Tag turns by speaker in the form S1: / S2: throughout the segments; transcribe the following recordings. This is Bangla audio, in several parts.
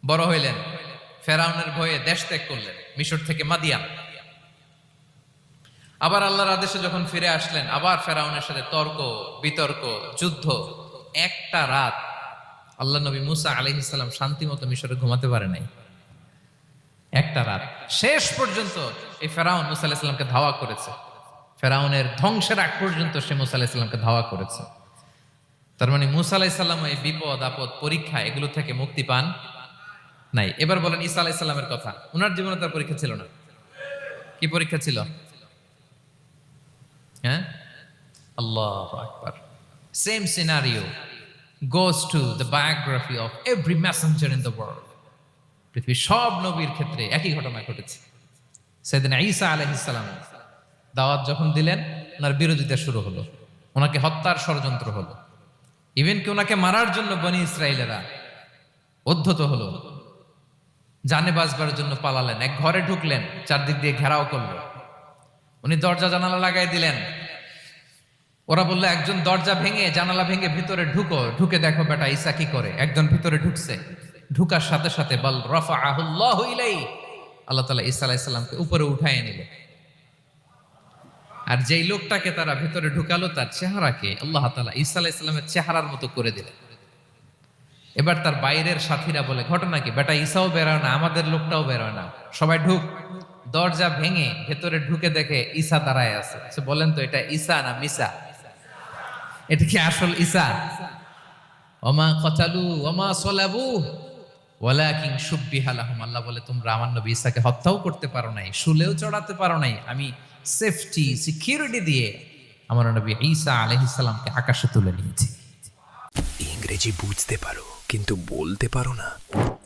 S1: বড় হইলেন, ফেরাউনের ভয়ে দেশ ত্যাগ করলেন, মিশর থেকে মাদিয়ান। আবার আল্লাহর আদেশে যখন ফিরে আসলেন, আবার ফেরাউনের সাথে তর্ক বিতর্ক, যুদ্ধ। একটা রাত আল্লাহ নবী মুসা আলাইহিস সালাম শান্তি মতো মিশরে ঘুমাতে পারে নাই। একটা রাত শেষ পর্যন্ত এই ফেরাউন মুসা আলাইহিস সালামকে ধাওয়া করেছে। ফেরাউনের ধ্বংসের আগ পর্যন্ত সে মুসা আলাইহিস সালামকে ধাওয়া করেছে। তার মানে মুসা আলাইহিস সালাম এই বিপদ আপদ পরীক্ষা এগুলো থেকে মুক্তি পান নাই। এবার বলেন ঈসা আলাইহিস সালামের কথা। উনার জীবনে তার পরীক্ষা ছিল না? কি পরীক্ষা ছিল? হ্যাঁ, আল্লাহু আকবার। Same scenario goes to the biography of every messenger in the world. পৃথিবীর সব নবীর ক্ষেত্রে একই ঘটনা ঘটেছে। সাইয়েদনা ঈসা আলাইহিস সালাম দাওয়াত যখন দিলেন, ওনার বিরোধিতা শুরু হলো, ওনাকে হত্যার ষড়যন্ত্র হলো। ইভেন কি ওনাকে মারার জন্য বনি ইসরায়েলেরা উদ্ধত হলো, জানে বাঁচবার জন্য পালালেন। এক ঘরে ঢুকলেন, চারদিক দিয়ে ঘেরাও করলো, উনি দরজা জানালা লাগাই দিলেন। ওরা বললো, একজন দরজা ভেঙে জানালা ভেঙে ভিতরে ঢুকো, ঢুকে দেখো বেটা ঈসা কি করে। একজন ভিতরে ঢুকছে, ঢুকার সাথে সাথে বল রাফাআহুল্লাহু ইলাইহি, আল্লাহ তাআলা ঈসা আলাইহিস সালামকে উপরে উঠায় নিল। আর যেই লোকটাকে তারা ভিতরে ঢুকালো, তার চেহারাকে আল্লাহ তাআলা ঈসা আলাইহিস সালামের চেহারার মতো করে দিলেন। এবার তার বাইরের সাথীরা বলে, ঘটনা কি বেটা, ঈসাও বেরোয় না, আমাদের লোকটাও বেরোয় না, সবাই ঢুক। দরজা ভেঙে ভেতরে ঢুকে দেখে ঈসা দাঁড়ায় আছে। বলেন তো, এটা ঈসা না মিসা? এটা কি আসল ঈসা? ওমা কতালু ওমা সলাবু ওয়ালাকিন শুব্বিহা লাহুম। আল্লাহ বলে, তোমরা আমার নবী ঈসাকে হত্যাও করতে পারো নাই, শুলেও চড়াতে পারো নাই, আমি সেফটি সিকিউরিটি দিয়ে আমার নবী ঈসা আলাইহিস সালামকে আকাশে তুলে নিয়েছি।
S2: ইংরেজি বুঝতে পারো কিন্তু বলতে পারো না?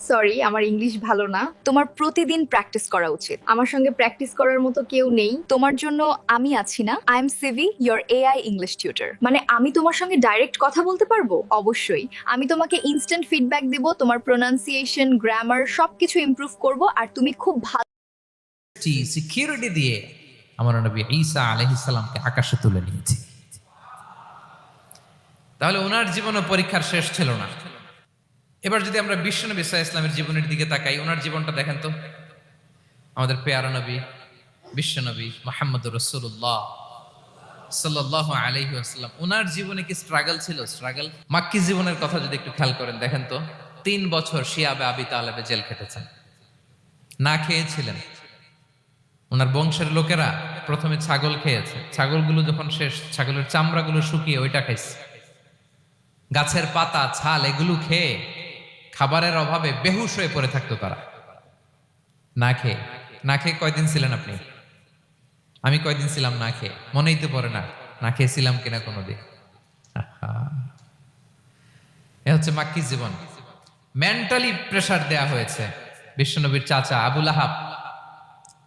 S3: সরি, আমার ইংলিশ ভালো না। তোমার প্রতিদিন প্র্যাকটিস করা উচিত। আমার সঙ্গে প্র্যাকটিস করার মতো কেউ নেই। তোমার জন্য আমি আছি না। I am CV, your AI English tutor. মানে আমি তোমার সঙ্গে ডাইরেক্ট কথা বলতে পারবো? অবশ্যই। আমি তোমাকে ইনস্ট্যান্ট ফিডব্যাক দেব, তোমার প্রোনাউন্সিয়েশন, গ্রামার সবকিছু ইমপ্রুভ করব, আর তুমি খুব ভালো
S1: সিকিউরিটি দিয়ে আমার নবী ঈসা আলাইহিস সালামকে আকাশে তুলে নিয়েছি। তাহলে ওনার জীবনও পরীক্ষার শেষ ছিল না। এবার যদি আমরা বিশ্বনবী সাল্লাল্লাহু আলাইহি ওয়াসাল্লামের জীবনের দিকে তাকাই, ওনার জীবনটা দেখেন তো। আমাদের পেয়ারা নবী বিশ্বনবী মুহাম্মদুর রাসূলুল্লাহ সাল্লাল্লাহু আলাইহি ওয়াসাল্লাম, ওনার জীবনে কি স্ট্রাগল ছিল? স্ট্রাগল। মাক্কি জীবনের কথা যদি একটু খেয়াল করেন, দেখেন তো 3 বছর শিয়াবে আবি তালেবে জেল খেটেছেন, না খেয়েছিলেন। ওনার বংশের লোকেরা প্রথমে ছাগল খেয়েছে, ছাগলগুলো যখন শেষ, ছাগলের চামড়াগুলো শুকিয়ে ওইটা খাইছে। গাছের পাতা ছাল এগুলো খেয়ে খাবারের অভাবে বেহুশ হয়ে পড়ে থাকতো তারা। না খেয়ে না খেয়ে কয়দিন ছিলেন আপনি? আমি কয়দিন ছিলাম না খেয়ে? মনেই তো পড়ে না, না খেয়েছিলাম কিনা কোনোদিন। এ হচ্ছে মাক্কি জীবন। মেন্টালি প্রেসার দেয়া হয়েছে। বিশ্বনবীর চাচা আবু লাহাব,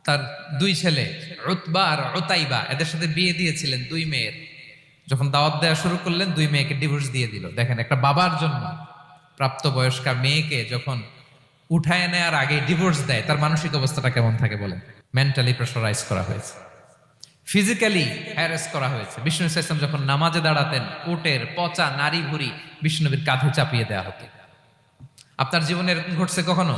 S1: তার 2 ছেলে উতবা আর উতাইবা, এদের সাথে বিয়ে দিয়েছিলেন 2 মেয়ের। যখন দাওয়াত দেওয়া শুরু করলেন, 2 মেয়েকে ডিভোর্স দিয়ে দিল। দেখেন, একটা বাবার জন্য প্রাপ্তবয়স্কা মেয়েকে যখন উঠায় নেয়ার আগে ডিভোর্স দেয়, তার মানসিক অবস্থাটা কেমন থাকে বলেন? মেন্টালি প্রেশারাইজ করা হয়েছে, ফিজিক্যালি হ্যারাস করা হয়েছে। বিষ্ণু ইসলাম যখন নামাজে দাঁড়াতেন, উটের পচা নারী ভুঁড়ি বিষ্ণুনবীর কাঁধে চাপিয়ে দেওয়া হতো। আপনার জীবনে এরকম ঘটছে কখনো?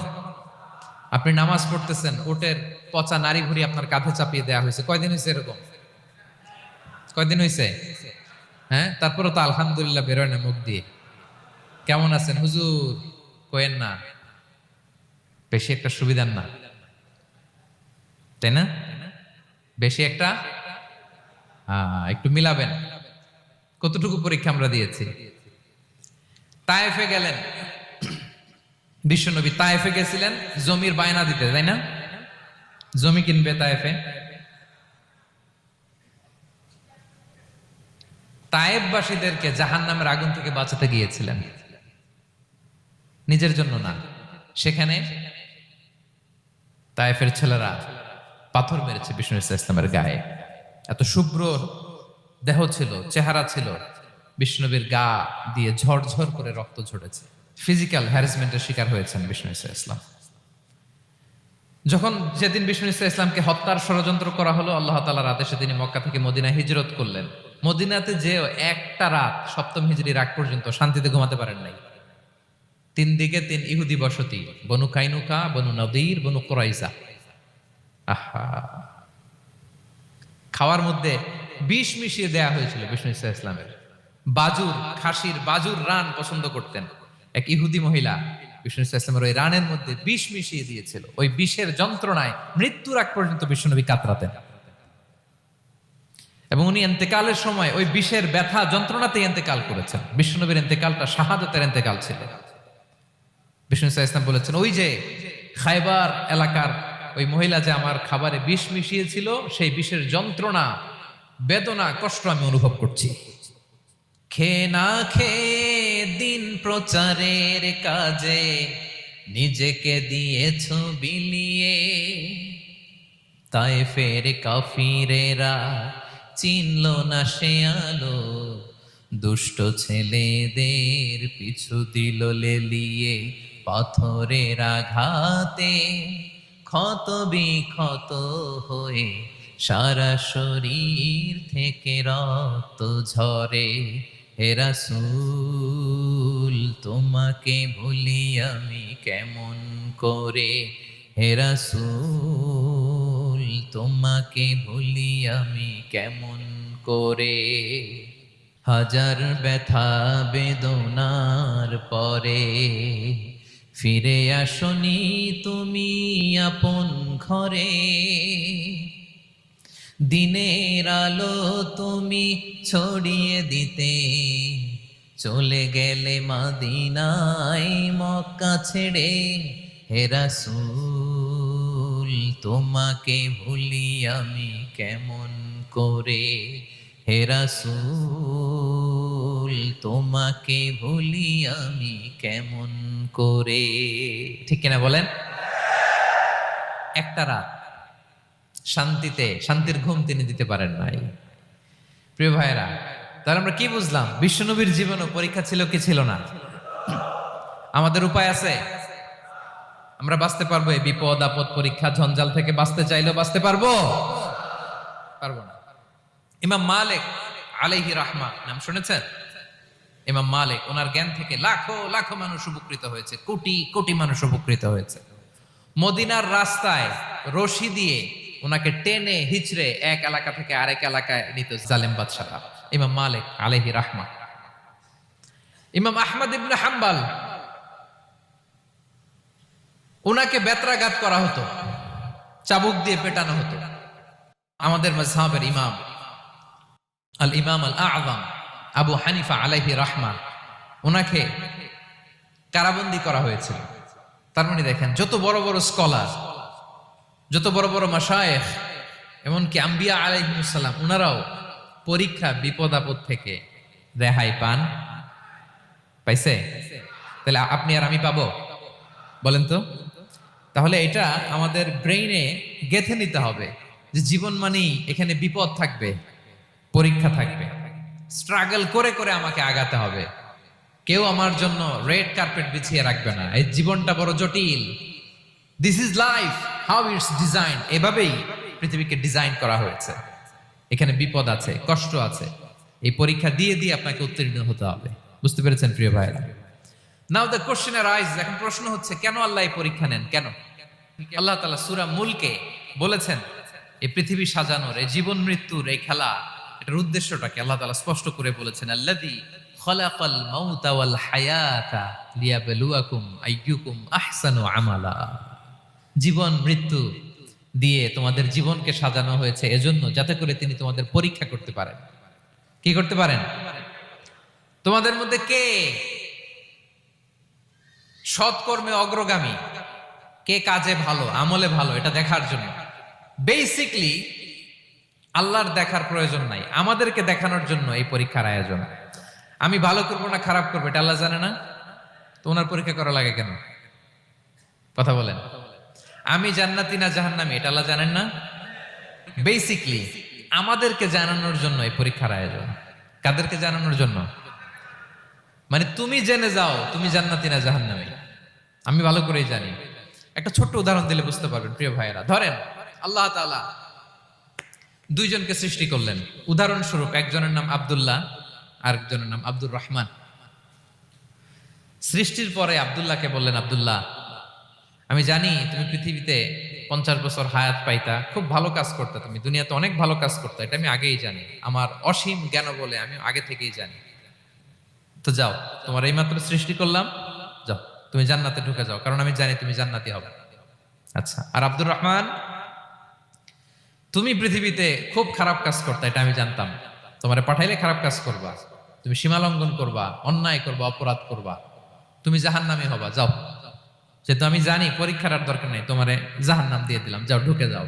S1: আপনি নামাজ পড়তেছেন, উটের পচা নারী ভুঁড়ি আপনার কাঁধে চাপিয়ে দেওয়া হয়েছে। কয়দিন হয়েছে এরকম? কয়দিন হয়েছে? হ্যাঁ, তারপরে তো আলহামদুলিল্লাহ বেরোয় না মুখ দিয়ে। কেমন আছেন হুজুর কোয়েন না, বেশি একটা সুবিধার না, তাই না? বেশি একটা একটু মিলাবেন। কতটুকু পরীক্ষা আমরা দিয়েছি। তায়েফে গেলেন বিশ্বনবী, তায়েফে গেছিলেন জমির বায়না দিতে, তাই না? জমি কিনবে তায়েফে। তায়েফবাসীদেরকে জাহান্নামের আগুন থেকে বাঁচাতে গিয়েছিলেন, নিজের জন্য না। সেখানে তায়েফের ছেলেরা পাথর মেরেছে বিষ্ণু ইসলামের গায়ে। এত শুভ্র দেহ ছিল, চেহারা ছিল, বিষ্ণুনবীর গা দিয়ে ঝরঝর করে রক্ত ঝরেছে। ফিজিক্যাল হ্যারাসমেন্টের শিকার হয়েছেন বিষ্ণু ইসলাম। যখন যেদিন বিষ্ণু ইসলামকে হত্যার ষড়যন্ত্র করা হলো, আল্লাহ তাআলার আদেশে তিনি মক্কা থেকে মদিনায় হিজরত করলেন। মদিনাতে যে একটা রাত, 7ম হিজরির আগ পর্যন্ত শান্তিতে ঘুমাতে পারেন নাই। তিন দিকে তিন ইহুদি বসতি, বনু কাইনুকা, বনু নদীর, বনু কুরাইজা। আহা, খাওয়ার মধ্যে বিষ মিশিয়ে দেয়া হয়েছিল বিষ্ণু ইসা ইসলামের। বাজুর, খাসির বাজুর রান পছন্দ করতেন এক ইহুদি মহিলা, বিষ্ণু ইসা ইসলামের ওই রানের মধ্যে বিষ মিশিয়ে দিয়েছিল। ওই বিষের যন্ত্রণায় মৃত্যুর আগ পর্যন্ত বিশ্বনবী কাতরাতেন, এবং উনি এন্তেকালের সময় ওই বিষের ব্যথা যন্ত্রণাতে এন্তেকাল করেছেন। বিশ্বনবীর এন্তেকালটা শাহাদাতের এন্তেকাল ছিল। বিষ্ণু ইসা ইসলাম বলেছেন, ওই যে খায়বার এলাকার ওই মহিলা যে আমার খাবারে বিষ মিশিয়েছিল, সেই বিষের যন্ত্রণা, বেদনা, কষ্ট আমি অনুভব করছি। খেয়ে না খেয়ে দিন প্রচারের কাজে নিজেকে দিয়েছ বিলিয়ে, তায়েফের কাফিরেরা চিনল না সে আলো, দুষ্ট ছেলেদের পিছু দিল লেলিয়ে, পাথরের আঘাতে ক্ষত বিক্ষত হয়ে সারা শরীর থেকে রক্ত ঝরে। হে রাসূল তোমাকে ভুলি আমি কেমন করে, হে রাসূল তোমাকে ভুলি আমি কেমন করে। হাজার ব্যথা বেদনার পরে ফিরে আসনি তুমি আপন ঘরে, দিনের আলো তুমি ছড়িয়ে দিতে চলে গেলে মদিনায় মক্কা ছেড়ে। হে রাসূল তোমাকে ভুলি আমি কেমন করে, হে রাসূল তোমাকে ভুলি আমি কেমন করে। ঠিক কিনা বলেন? একটা রাত শান্তিতে শান্তির ঘুম তিনি দিতে পারেন নাই। প্রিয় ভাইয়েরা, তাহলে আমরা কি বুঝলাম? বিশ্বনবীর জীবনও পরীক্ষা ছিল কি ছিল না? আমাদের উপায় আছে? আমরা বাঁচতে পারবো এই বিপদ আপদ পরীক্ষা ঝঞ্ঝাল থেকে? বাঁচতে চাইলেও বাঁচতে পারবো? পারবো না। ইমাম মালিক আলাইহি রাহমা নাম শুনেছেন? ইমাম মালিক, ওনার জ্ঞান থেকে লাখো লাখো মানুষ উপকৃত হয়েছে, কোটি কোটি মানুষ উপকৃত হয়েছে। মদিনার রাস্তায় রশি দিয়ে ওনাকে টেনে হিচড়ে এক এলাকা থেকে আরেক এলাকায় নিত জালেম বাদশারা। ইমাম মালিক আলাইহি রাহমা। ইমাম আহমদ ইবনে হাম্বল, ওনাকে বেত্রাঘাত করা হতো, চাবুক দিয়ে পেটানো হতো। আমাদের মাযহাবের ইমাম আল ইমাম আল আযম আবু হানিফা আলাইহি রাহমা, ওনাকে কারাবন্দী করা হয়েছিল। তার মানে দেখেন, যত বড় বড় স্কলার, যত বড় বড় মাশায়েখ, এমনকি আম্বিয়া আলাইহিmus সালাম, ওনারাও পরীক্ষা বিপদ আপদ থেকে রেহাই পান। পাইছে? তাহলে আপনি আর আমি পাবো? বলেন তো। তাহলে এটা আমাদের ব্রেইনে গেঁথে নিতে হবে যে জীবন মানেই এখানে বিপদ থাকবে, পরীক্ষা থাকবে, স্ট্রাগল করে করে আমাকে আগাতে হবে। কেউ আমার জন্য রেড কার্পেট বিছিয়ে রাখবে না। এই জীবনটা বড় জটিল। This is life, how it's design. এভাবেই পৃথিবীকে ডিজাইন করা হয়েছে। এখানে বিপদ আছে, কষ্ট আছে। এই পরীক্ষা দিয়ে দিয়ে আপনাকে উত্তীর্ণ হতে হবে। বুঝতে পেরেছেন প্রিয় ভাইরা? নাও দ্য কোশ্চেন আরাইজ, এখন প্রশ্ন হচ্ছে, কেন আল্লাহ এই পরীক্ষা নেন? কেন? আল্লাহ তাআলা সূরা মুলকে বলেছেন, এই পৃথিবী সাজানোর, এই জীবন মৃত্যুর এই খেলা, এটার উদ্দেশ্যটাকে আল্লাহ তাআলা স্পষ্ট করে বলেছেন। আল্লাযী খালাকাল মাউতা ওয়াল হায়াতা লিয়াবলুয়াকুম আইয়ুকুম আহসানু আমালা। জীবন মৃত্যু দিয়ে তোমাদের জীবনকে সাজানো হয়েছে এজন্য, যাতে করে তিনি তোমাদের পরীক্ষা করতে পারেন। কি করতে পারেন? তোমাদের মধ্যে কে সৎকর্মে অগ্রগামী, কে কাজে ভালো, আমলে ভালো, এটা দেখার জন্য। বেসিকলি আল্লাহর দেখার প্রয়োজন নাই, আমাদেরকে দেখানোর জন্য এই পরীক্ষার আয়োজন। আমি ভালো করবো না খারাপ করবো এটা আল্লাহ জানে না? তো ওনার পরীক্ষা করা লাগে কেন? কথা বলেন। আমি জান্নাতি না জাহান্নামী এটা আল্লাহ জানেন না? বেসিকলি আমাদেরকে জানানোর জন্য এই পরীক্ষার আয়োজন। কাদেরকে জানানোর জন্য? মানে তুমি জেনে যাও তুমি জান্নাতি না জাহান্নামী। আমি ভালো করেই জানি। একটা ছোট্ট উদাহরণ দিলে বুঝতে পারবেন প্রিয় ভাইয়েরা। ধরেন আল্লাহ তাআলা দুইজনকে সৃষ্টি করলেন। উদাহরণস্বরূপ একজনের নাম আব্দুল্লাহ, আরেকজনের নাম আব্দুর রহমান। সৃষ্টির পরে আব্দুল্লাহকে বললেন, আব্দুল্লাহ, আমি জানি তুমি পৃথিবীতে 50 বছর হায়াত পাইতা, খুব ভালো কাজ করতে, তুমি দুনিয়াতে অনেক ভালো কাজ করতে, এটা আমি আগেই জানি, আমার অসীম জ্ঞান বলে আমি আগে থেকেই জানি। তো যাও, তোমার এইমাত্র সৃষ্টি করলাম, যাও তুমি জান্নাতে ঢুকে যাও, কারণ আমি জানি তুমি জান্নাতি হবে। আচ্ছা, আর আব্দুর রহমান, তুমি পৃথিবীতে খুব খারাপ কাজ করতে, এটা আমি জানতাম, তোমারে পাঠাইলে খারাপ কাজ করবা, তুমি সীমা লঙ্ঘন করবা, অন্যায় করবা, অপরাধ করবা, তুমি জাহান্নামী হবা, যাও। যেহেতু আমি জানি পরীক্ষার আর দরকার নেই, তোমারে জাহান্নাম দিয়ে দিলাম, যাও ঢুকে যাও।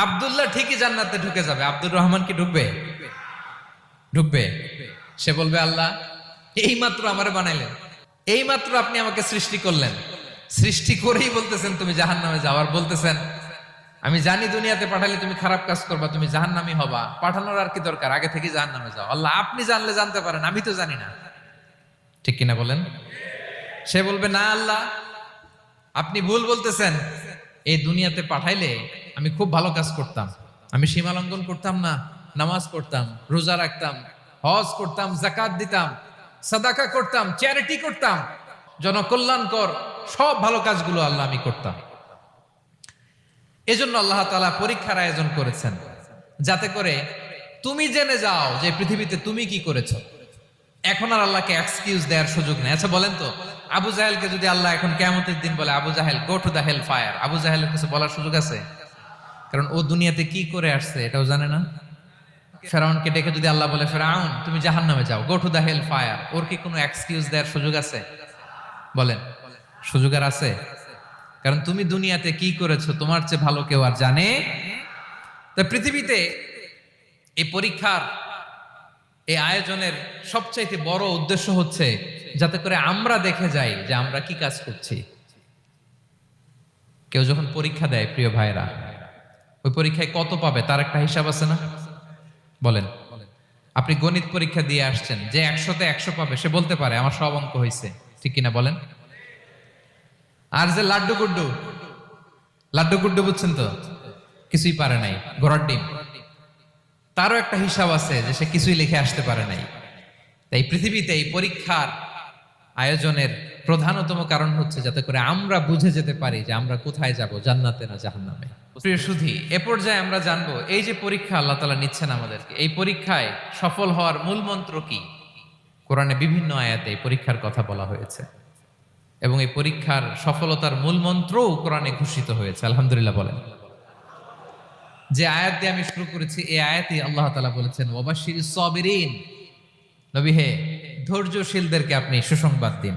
S1: আব্দুল্লাহ ঠিকই জান্নাতে ঢুকে যাবে, আব্দুর রহমান কি ঢুকবে? ঢুকবে। সে বলবে, আল্লাহ এইমাত্র আমারে বানাইলেন, এইমাত্র আপনি আমাকে সৃষ্টি করলেন, সৃষ্টি করেই বলতেছেন তুমি জাহান্নামে যাও, আর বলতেছেন আমি জানি দুনিয়াতে পাঠালে তুমি খারাপ কাজ করবা, তুমি জাহান্নামী হবা, পাঠানোর আর কি দরকার, আগে থেকে জাহান্নামে যাও। আল্লাহ আপনি জানলে জানতে পারেন, আমি তো জানি না। ঠিক কিনা বলেন? সে বলবে, না আল্লাহ আপনি ভুল বলতেছেন, এই দুনিয়াতে পাঠাইলে আমি খুব ভালো কাজ করতাম, আমি সীমা লঙ্ঘন করতাম না, নামাজ পড়তাম, রোজা রাখতাম, হজ করতাম, যাকাত দিতাম, সাদাকা করতাম, চ্যারিটি করতাম, জনকল্যাণকর সব ভালো কাজগুলো আল্লাহ আমি করতাম। এজন্য আল্লাহ তাআলা পরীক্ষার আয়োজন করেছেন, যাতে করে তুমি জেনে যাও যে পৃথিবীতে তুমি কি করেছো। এখন আর আল্লাহকে এক্সকিউজ দেওয়ার সুযোগ নেই। আচ্ছা বলেন তো, আবু জাহেলকে যদি আল্লাহ এখন কিয়ামতের দিন বলে, Abu Jahl go to the hell fire, Abu জাহেলের কিছু বলার সুযোগ আছে? কারণ ও দুনিয়াতে কি করে আসছে এটাও জানে না। ফেরাউনকে ডেকে যদি আল্লাহ বলে, ফেরাউন তুমি জাহান্নামে যাও, go to the hell fire, ওর কি কোনো এক্সকিউজ দেওয়ার সুযোগ আছে? বলেন, সুযোগ আর আছে? কারণ তুমি দুনিয়াতে কি করেছো তোমার চেয়ে ভালো কেউ আর জানে। তো পৃথিবীতে এই পরীক্ষার এই আয়োজনের সবচাইতে বড় উদ্দেশ্য হচ্ছে যাতে করে আমরা দেখে যাই যে আমরা কি কাজ করছি। কেউ যখন পরীক্ষা দেয়, প্রিয় ভাইরা, ওই পরীক্ষায় কত পাবে তার একটা হিসাব আছে না? বলেন, আপনি গণিত পরীক্ষা দিয়ে আসছেন, যে 100তে 100 পাবে সে বলতে পারে আমার সব অঙ্ক হয়েছে, ঠিক কিনা বলেন? আর যে লাড্ডু গুড্ডু বুঝছেন তো, কিছুই পারে নাই, ঘোড়ার ডিম, তারও একটা হিসাব আছে যে সে কিছুই লিখে আসতে পারে নাই। তাই পৃথিবীতে এই পরীক্ষার আয়োজনের প্রধানতম কারণ হচ্ছে যাতে করে আমরা বুঝে যেতে পারি যে আমরা কোথায় যাব, জান্নাতে না জাহান্নামে। প্রিয় সুধী, এ পর্যায়ে আমরা জানবো এই যে পরীক্ষা আল্লাহ তাআলা নিচ্ছেন আমাদেরকে, এই পরীক্ষায় সফল হওয়ার মূল মন্ত্র কি? কোরআনে বিভিন্ন আয়াতে এই পরীক্ষার কথা বলা হয়েছে এবং এই পরীক্ষার সফলতার মূল মন্ত্রও কোরআনে ঘোষিত হয়েছে। আলহামদুলিল্লাহ বলেন। যে আয়াত দিয়ে আমি শুরু করেছি, এই আয়াতে আল্লাহ তাআলা বলেছেন, ওয়াবাশশিরিস সাবিরিন, নবী হে ধৈর্যশীলদেরকে আপনি সুসংবাদ দিন।